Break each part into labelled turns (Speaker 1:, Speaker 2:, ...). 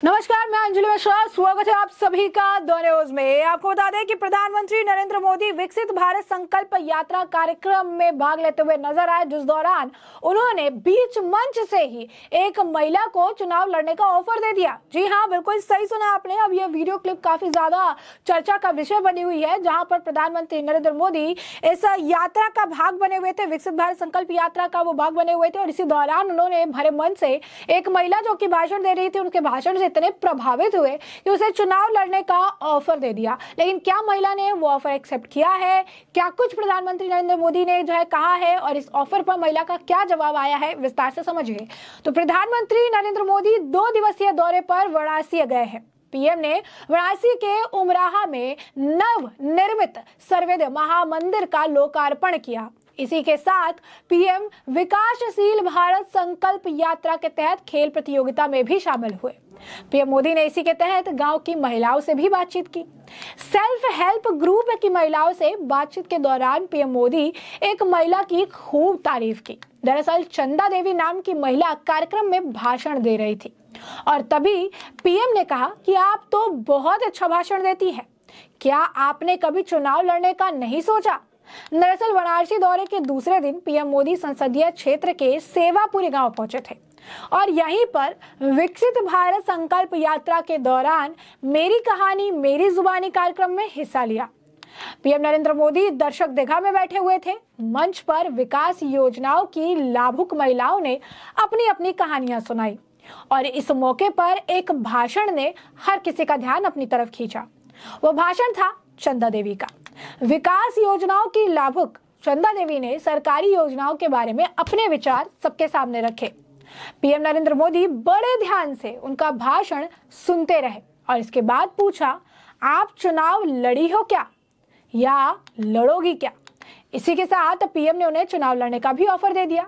Speaker 1: नमस्कार, मैं अंजलि मिश्रा। स्वागत है आप सभी का द न्यूज में। आपको बता दें कि प्रधानमंत्री नरेंद्र मोदी विकसित भारत संकल्प यात्रा कार्यक्रम में भाग लेते हुए नजर आए, जिस दौरान उन्होंने बीच मंच से ही एक महिला को चुनाव लड़ने का ऑफर दे दिया। जी हाँ, बिल्कुल सही सुना आपने। अब यह वीडियो क्लिप काफी ज्यादा चर्चा का विषय बनी हुई है, जहां पर प्रधानमंत्री नरेंद्र मोदी इस यात्रा का भाग बने हुए थे, विकसित भारत संकल्प यात्रा का वो भाग बने हुए थे। और इसी दौरान उन्होंने भरे मन से एक महिला जो कि भाषण दे रही थी, उनके भाषण से इतने प्रभावित हुए कि उसे चुनाव लड़ने का ऑफर दे दिया। लेकिन क्या महिला ने वो ऑफर एक्सेप्ट किया है? क्या कुछ प्रधानमंत्री नरेंद्र मोदी ने जो है कहा है और इस ऑफर पर महिला का क्या जवाब आया है, विस्तार से समझिए। तो प्रधानमंत्री नरेंद्र मोदी 2 दिवसीय दौरे पर वाराणसी गए हैं। पीएम ने वाराणसी के उमराहा में नव निर्मित सर्वोदय महामंदिर का लोकार्पण किया। इसी के साथ पीएम विकासशील भारत संकल्प यात्रा के तहत खेल प्रतियोगिता में भी शामिल हुए। पीएम मोदी ने इसी के तहत गांव की महिलाओं से भी बातचीत की। सेल्फ हेल्प ग्रुप की महिलाओं से बातचीत के दौरान पीएम मोदी एक महिला की खूब तारीफ की। दरअसल चंदा देवी नाम की महिला कार्यक्रम में भाषण दे रही थी और तभी पीएम ने कहा कि आप तो बहुत अच्छा भाषण देती हैं, क्या आपने कभी चुनाव लड़ने का नहीं सोचा? दरअसल वाराणसी दौरे के दूसरे दिन पीएम मोदी संसदीय क्षेत्र के सेवापुरी गांव पहुंचे थे और यहीं पर विकसित भारत संकल्प यात्रा के दौरान मेरी कहानी मेरी जुबानी कार्यक्रम में हिस्सा लिया। पीएम नरेंद्र मोदी दर्शक दीर्घा में बैठे हुए थे। मंच पर विकास योजनाओं की लाभुक महिलाओं ने अपनी अपनी कहानियां सुनाई और इस मौके पर एक भाषण ने हर किसी का ध्यान अपनी तरफ खींचा। वो भाषण था चंदा देवी का। विकास योजनाओं की लाभुक चंदा देवी ने सरकारी योजनाओं के बारे में अपने विचार सबके सामने रखे। पीएम नरेंद्र मोदी बड़े ध्यान से उनका भाषण सुनते रहे और इसके बाद पूछा, आप चुनाव लड़ी हो क्या या लड़ोगी क्या? इसी के साथ पीएम ने उन्हें चुनाव लड़ने का भी ऑफर दे दिया,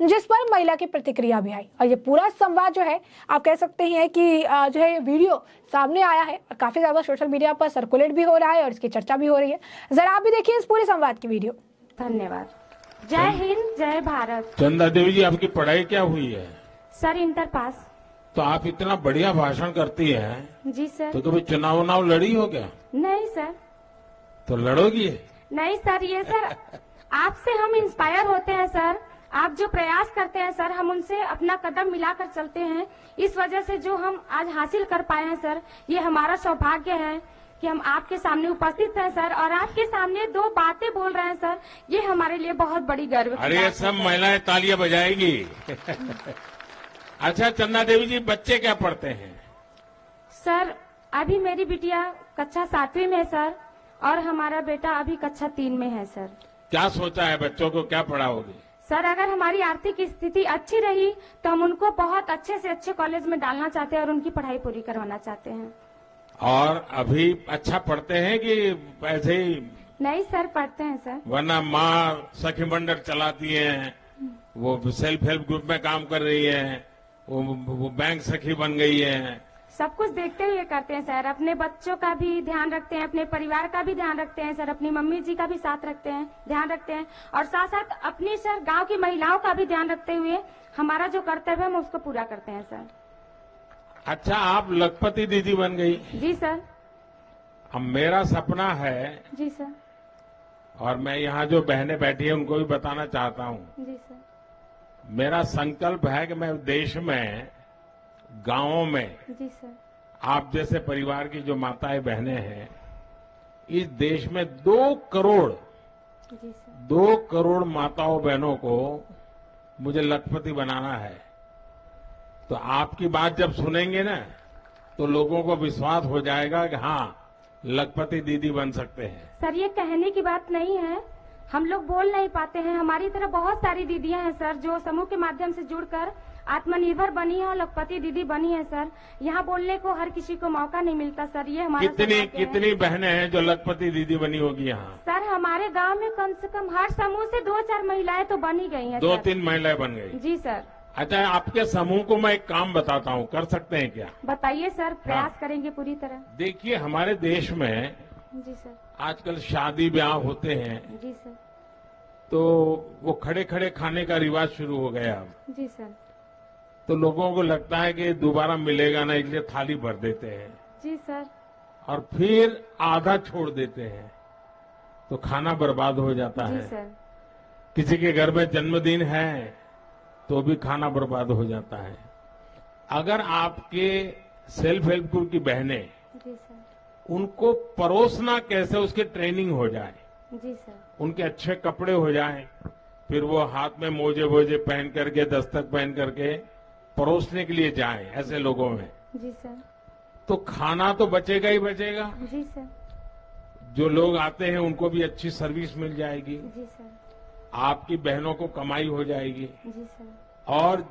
Speaker 1: जिस पर महिला की प्रतिक्रिया भी आई। और ये पूरा संवाद जो है, आप कह सकते हैं कि जो है वीडियो सामने आया है और काफी ज्यादा सोशल मीडिया पर सर्कुलेट भी हो रहा है और इसकी चर्चा भी हो रही है। जरा आप भी देखिए इस पूरे संवाद की वीडियो।
Speaker 2: धन्यवाद। जय हिंद, जय भारत।
Speaker 3: चंदा देवी जी, आपकी पढ़ाई क्या हुई है?
Speaker 2: Sir inter pass.
Speaker 3: तो आप इतना बढ़िया भाषण करती हैं।
Speaker 2: जी सर।
Speaker 3: तो कभी चुनाव लड़ी हो क्या?
Speaker 2: नहीं सर।
Speaker 3: तो लड़ोगी?
Speaker 2: नहीं सर, ये सर आपसे हम इंस्पायर होते हैं सर। आप जो प्रयास करते हैं सर, हम उनसे अपना कदम मिलाकर चलते हैं। इस वजह से जो हम आज हासिल कर पाए हैं सर, ये हमारा सौभाग्य है कि हम आपके सामने उपस्थित हैं सर और आपके सामने 2 बातें बोल रहे हैं सर। ये हमारे लिए बहुत बड़ी गर्व की बात है।
Speaker 3: अरे सब महिलाएं तालियां बजाएगी। अच्छा चंदा देवी जी, बच्चे क्या पढ़ते हैं?
Speaker 2: सर अभी मेरी बिटिया कक्षा 7वीं में है सर और हमारा बेटा अभी कक्षा 3 में है सर।
Speaker 3: क्या सोचा है, बच्चों को क्या पढ़ाओगे?
Speaker 2: सर अगर हमारी आर्थिक स्थिति अच्छी रही तो हम उनको बहुत अच्छे से अच्छे कॉलेज में डालना चाहते हैं और उनकी पढ़ाई पूरी करवाना चाहते हैं।
Speaker 3: और अभी अच्छा पढ़ते हैं कि ऐसे ही?
Speaker 2: नहीं सर, पढ़ते हैं सर।
Speaker 3: वरना माँ सखी मंडल चलाती है, वो सेल्फ हेल्प ग्रुप में काम कर रही है, वो बैंक सखी बन गई है।
Speaker 2: सब कुछ देखते हुए करते हैं सर। अपने बच्चों का भी ध्यान रखते हैं, अपने परिवार का भी ध्यान रखते हैं सर, अपनी मम्मी जी का भी साथ रखते हैं, ध्यान रखते हैं और साथ साथ अपनी सर गांव की महिलाओं का भी ध्यान रखते हुए हमारा जो कर्तव्य है हम उसको पूरा करते हैं सर।
Speaker 3: अच्छा, आप लखपति दीदी बन गई?
Speaker 2: जी सर।
Speaker 3: अब मेरा सपना है,
Speaker 2: जी सर।
Speaker 3: और मैं यहाँ जो बहनें बैठी हैं उनको भी बताना चाहता हूँ।
Speaker 2: जी सर।
Speaker 3: मेरा संकल्प है कि मैं देश में गांवों में
Speaker 2: जी सर।
Speaker 3: आप जैसे परिवार की जो माताएं बहनें हैं, इस देश में 2 करोड़
Speaker 2: जी सर।
Speaker 3: 2 करोड़ माताओं बहनों को मुझे लखपति बनाना है। तो आपकी बात जब सुनेंगे ना तो लोगों को विश्वास हो जाएगा कि हाँ, लखपति दीदी बन सकते हैं।
Speaker 2: सर ये कहने की बात नहीं है, हम लोग बोल नहीं पाते हैं। हमारी तरह बहुत सारी दीदियां हैं सर जो समूह के माध्यम से जुड़कर आत्मनिर्भर बनी है और लखपति दीदी बनी है सर। यहाँ बोलने को हर किसी को मौका नहीं मिलता सर, ये हमारा
Speaker 3: कितनी बहनें हैं जो लखपति दीदी बनी होगी यहाँ?
Speaker 2: सर हमारे गांव में कम से कम हर समूह से 2-4 महिलाएं तो बनी गई हैं।
Speaker 3: 2-3 महिलाएं बन गई?
Speaker 2: जी सर।
Speaker 3: अच्छा, आपके समूह को मैं एक काम बताता हूँ, कर सकते हैं क्या?
Speaker 2: बताइए सर, प्रयास करेंगे पूरी तरह।
Speaker 3: देखिए, हमारे देश में
Speaker 2: जी सर।
Speaker 3: आजकल शादी ब्याह होते हैं।
Speaker 2: जी सर।
Speaker 3: तो वो खड़े खड़े खाने का रिवाज शुरू हो गया अब।
Speaker 2: जी सर।
Speaker 3: तो लोगों को लगता है कि दोबारा मिलेगा ना, इसलिए थाली भर देते हैं
Speaker 2: जी सर।
Speaker 3: और फिर आधा छोड़ देते हैं, तो खाना बर्बाद हो जाता
Speaker 2: जी
Speaker 3: है।
Speaker 2: सर।
Speaker 3: किसी के घर में जन्मदिन है तो भी खाना बर्बाद हो जाता है। अगर आपके सेल्फ हेल्प ग्रुप की बहनें,
Speaker 2: जी सर।
Speaker 3: उनको परोसना कैसे उसकी ट्रेनिंग हो जाए,
Speaker 2: जी सर।
Speaker 3: उनके अच्छे कपड़े हो जाएं, फिर वो हाथ में मोजे वोजे पहन करके, दस्तक पहन करके परोसने के लिए जाएं ऐसे लोगों में,
Speaker 2: जी सर।
Speaker 3: तो खाना तो बचेगा ही बचेगा।
Speaker 2: जी सर।
Speaker 3: जो लोग आते हैं उनको भी अच्छी सर्विस मिल जाएगी,
Speaker 2: जी सर।
Speaker 3: आपकी बहनों को कमाई हो जाएगी।
Speaker 2: जी सर।
Speaker 3: और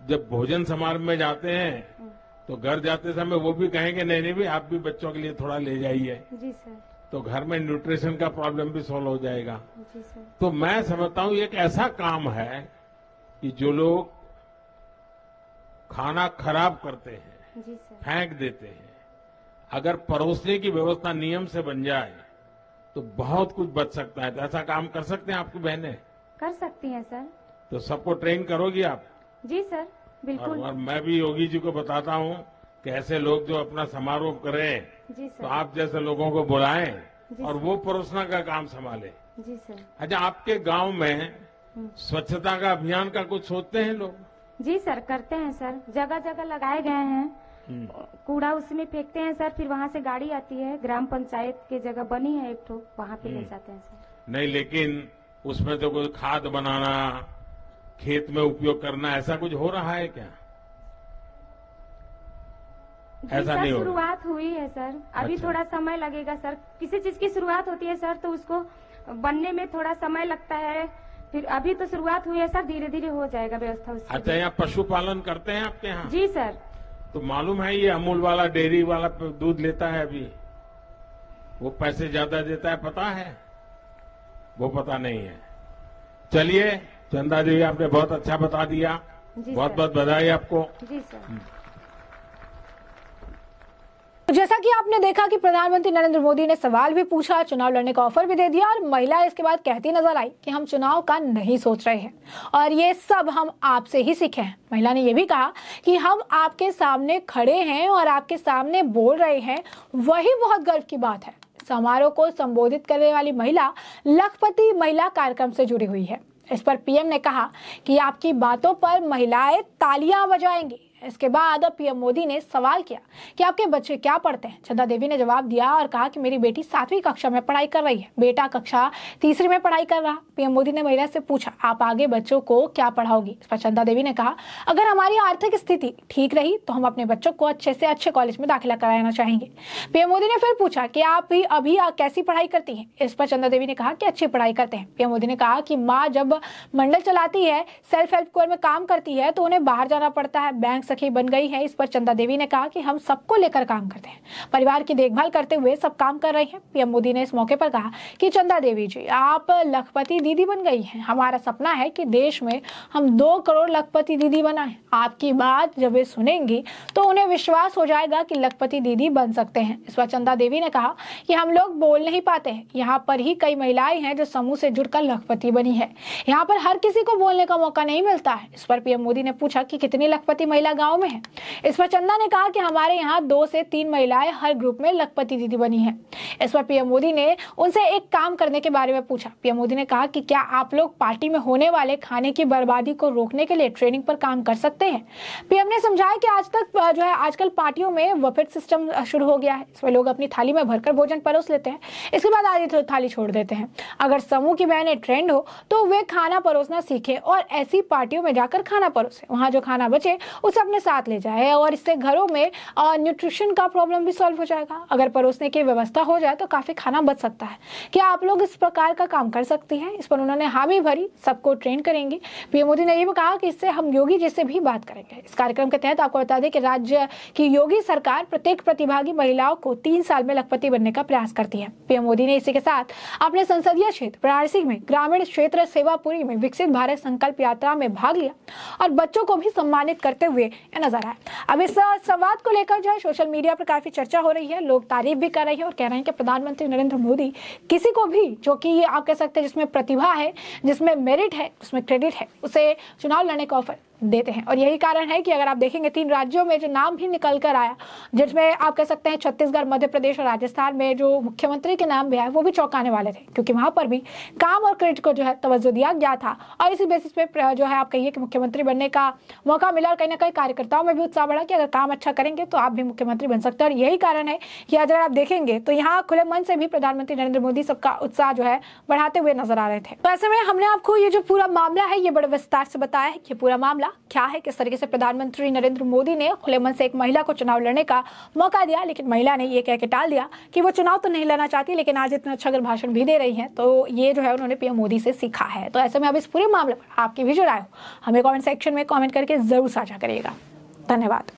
Speaker 3: जब भोजन समारोह में जाते हैं तो घर जाते समय वो भी कहेंगे नहीं नहीं भाई, आप भी बच्चों के लिए थोड़ा ले जाइए,
Speaker 2: जी सर।
Speaker 3: तो घर में न्यूट्रिशन का प्रॉब्लम भी सॉल्व हो जाएगा।
Speaker 2: जी सर।
Speaker 3: तो मैं समझता हूं एक ऐसा काम है कि जो लोग खाना खराब करते हैं,
Speaker 2: जी सर।
Speaker 3: फेंक देते हैं, अगर परोसने की व्यवस्था नियम से बन जाए तो बहुत कुछ बच सकता है। तो ऐसा काम कर सकते हैं आपकी बहनें?
Speaker 2: कर सकती हैं सर।
Speaker 3: तो सबको ट्रेन करोगी आप?
Speaker 2: जी सर, बिल्कुल।
Speaker 3: और मैं भी योगी जी को बताता हूं कि ऐसे लोग जो अपना समारोह करें
Speaker 2: जी
Speaker 3: तो
Speaker 2: सर।
Speaker 3: आप जैसे लोगों को बुलाएं
Speaker 2: जी
Speaker 3: और
Speaker 2: सर।
Speaker 3: वो परोसना का काम संभाले।
Speaker 2: जी सर।
Speaker 3: अच्छा, आपके गांव में स्वच्छता का अभियान का कुछ सोचते हैं लोग?
Speaker 2: जी सर, करते हैं सर। जगह जगह लगाए गए हैं, कूड़ा उसमें फेंकते हैं सर, फिर वहाँ से गाड़ी आती है, ग्राम पंचायत की जगह बनी है एक ठो, वहाँ पे ले जाते हैं सर।
Speaker 3: नहीं, लेकिन उसमें तो कोई खाद बनाना, खेत में उपयोग करना, ऐसा कुछ हो रहा है क्या?
Speaker 2: जी
Speaker 3: ऐसा
Speaker 2: सर,
Speaker 3: नहीं हो रहा।
Speaker 2: शुरुआत हुई है सर, अभी
Speaker 3: अच्छा।
Speaker 2: थोड़ा समय लगेगा सर। किसी चीज की शुरुआत होती है सर तो उसको बनने में थोड़ा समय लगता है, फिर अभी तो शुरुआत हुई है सर, धीरे धीरे हो जाएगा व्यवस्था उसकी।
Speaker 3: अच्छा, यहाँ पशुपालन करते हैं आपके यहाँ?
Speaker 2: जी सर।
Speaker 3: तो मालूम है ये अमूल वाला डेयरी वाला दूध लेता है अभी, वो पैसे ज्यादा देता है, पता है? वो पता नहीं है। चलिए चंदा देवी, आपने बहुत अच्छा बता दिया,
Speaker 2: जी
Speaker 3: बहुत
Speaker 2: सर।
Speaker 3: बहुत बधाई आपको।
Speaker 2: जी सर।
Speaker 1: तो जैसा कि आपने देखा कि प्रधानमंत्री नरेंद्र मोदी ने सवाल भी पूछा, चुनाव लड़ने का ऑफर भी दे दिया, और महिला इसके बाद कहती नजर आई कि हम चुनाव का नहीं सोच रहे हैं और ये सब हम आपसे ही सीखे हैं। महिला ने यह भी कहा कि हम आपके सामने खड़े हैं और आपके सामने बोल रहे हैं, वही बहुत गर्व की बात है। समारोह को संबोधित करने वाली महिला लखपति महिला कार्यक्रम से जुड़ी हुई है। इस पर पीएम ने कहा कि आपकी बातों पर महिलाएं तालियां बजाएंगी। इसके बाद पीएम मोदी ने सवाल किया कि आपके बच्चे क्या पढ़ते हैं। चंदा देवी ने जवाब दिया और कहा कि मेरी बेटी 7वीं कक्षा में पढ़ाई कर रही है, बेटा कक्षा 3री में पढ़ाई कर रहा। पीएम मोदी ने महिला से पूछा, आप आगे बच्चों को क्या पढ़ाओगी? इस पर चंदा देवी ने कहा, अगर हमारी आर्थिक स्थिति ठीक रही तो हम अपने बच्चों को अच्छे से अच्छे कॉलेज में दाखिला कराना चाहेंगे। पीएम मोदी ने फिर पूछा कि आप भी अभी कैसी पढ़ाई करती हैं? इस पर चंदा देवी ने कहा कि अच्छी पढ़ाई करते हैं। पीएम मोदी ने कहा कि माँ जब मंडल चलाती है, सेल्फ हेल्प ग्रुप में काम करती है तो उन्हें बाहर जाना पड़ता है, बैंक सखी बन गई है। इस पर चंदा देवी ने कहा कि हम सबको लेकर काम करते हैं, परिवार की देखभाल करते हुए सब काम कर रही हैं। पीएम मोदी ने इस मौके पर कहा कि चंदा देवी जी, आप लखपति दीदी बन गई हैं। हमारा सपना है कि देश में हम 2 करोड़ लखपति दीदी बनाएं। आपकी बात जब वे सुनेंगी तो उन्हें विश्वास हो जाएगा कि लखपति दीदी बन सकते हैं। इस पर चंदा देवी ने कहा कि हम लोग बोल नहीं पाते हैं, यहाँ पर ही कई महिलाएं हैं जो समूह से जुड़कर लखपति बनी है, यहाँ पर हर किसी को बोलने का मौका नहीं मिलता है। इस पर पीएम मोदी ने पूछा कि कितनी लखपति महिला गाँव में है। इस पर चंदा ने कहा कि हमारे यहाँ 2 से 3 महिलाएं हर ग्रुप में लखपति दीदी बनी है। इस पर पीएम मोदी ने उनसे एक काम करने के बारे में पूछा। पीएम मोदी ने कहा कि क्या आप लोग पार्टी में होने वाले खाने की बर्बादी को रोकने के लिए ट्रेनिंग पर काम कर सकते हैं? पीएम ने समझाया कि आज तक जो है आजकल पार्टियों में बफेट सिस्टम शुरू हो गया है। इसमें लोग अपनी थाली में भरकर भोजन परोस लेते हैं, इसके बाद आधी थाली छोड़ देते हैं। अगर समूह की बहनें ट्रेंड हो तो वे खाना परोसना सीखे और ऐसी पार्टियों में जाकर खाना परोसे, वहां जो खाना बचे उसे अपने साथ ले जाए और इससे घरों में न्यूट्रिशन का प्रॉब्लम भी सॉल्व हो जाएगा। अगर परोसने की व्यवस्था हो जाए तो काफी खाना बच सकता है। क्या आप लोग इस प्रकार का काम कर सकती हैं? इस पर उन्होंने हामी भरी, सबको ट्रेन करेंगे। पीएम मोदी ने यह भी कहा कि इससे हम योगी जी से भी बात करेंगे। इस कार्यक्रम के तहत आपको बता दें कि राज्य की योगी सरकार प्रत्येक प्रतिभागी महिलाओं को 3 साल में लखपति बनने का प्रयास करती है। पीएम मोदी ने इसी के साथ अपने संसदीय क्षेत्र वाराणसी में ग्रामीण क्षेत्र सेवापुरी में विकसित भारत संकल्प यात्रा में भाग लिया और बच्चों को भी सम्मानित करते हुए नजर आए। अब इस संवाद को लेकर जो है सोशल मीडिया पर काफी चर्चा हो रही है, लोग तारीफ भी कर रहे हैं और कह रहे हैं कि प्रधानमंत्री नरेंद्र मोदी किसी को भी, जो कि ये आप कह सकते हैं जिसमें प्रतिभा है, जिसमें मेरिट है, जिसमें क्रेडिट है, उसे चुनाव लड़ने का ऑफर देते हैं। और यही कारण है कि अगर आप देखेंगे 3 राज्यों में जो नाम भी निकल कर आया, जिसमें आप कह सकते हैं छत्तीसगढ़, मध्य प्रदेश और राजस्थान में जो मुख्यमंत्री के नाम भी आए वो भी चौंकाने वाले थे, क्योंकि वहां पर भी काम और क्रेडिट को जो है तवज्जो दिया गया था और इसी बेसिस पे जो है आप कहिए कि मुख्यमंत्री बनने का मौका मिला और कहीं ना कहीं कार्यकर्ताओं में भी उत्साह बढ़ा कि अगर काम अच्छा करेंगे तो आप भी मुख्यमंत्री बन सकते हैं। और यही कारण है कि अगर आप देखेंगे तो यहाँ खुले मन से भी प्रधानमंत्री नरेंद्र मोदी सबका उत्साह जो है बढ़ाते हुए नजर आ रहे थे। तो ऐसे में हमने आपको ये जो पूरा मामला है ये बड़े विस्तार से बताया है कि पूरा मामला क्या है, किस तरीके से प्रधानमंत्री नरेंद्र मोदी ने खुले मन से एक महिला को चुनाव लड़ने का मौका दिया, लेकिन महिला ने ये कह के टाल दिया कि वो चुनाव तो नहीं लड़ना चाहती, लेकिन आज इतना अच्छा अगर भाषण भी दे रही है तो ये जो है उन्होंने पीएम मोदी से सीखा है। तो ऐसे में अब इस पूरे मामले पर आपकी भी जो राय हो हमें कमेंट सेक्शन में कमेंट करके जरूर साझा करिएगा। धन्यवाद।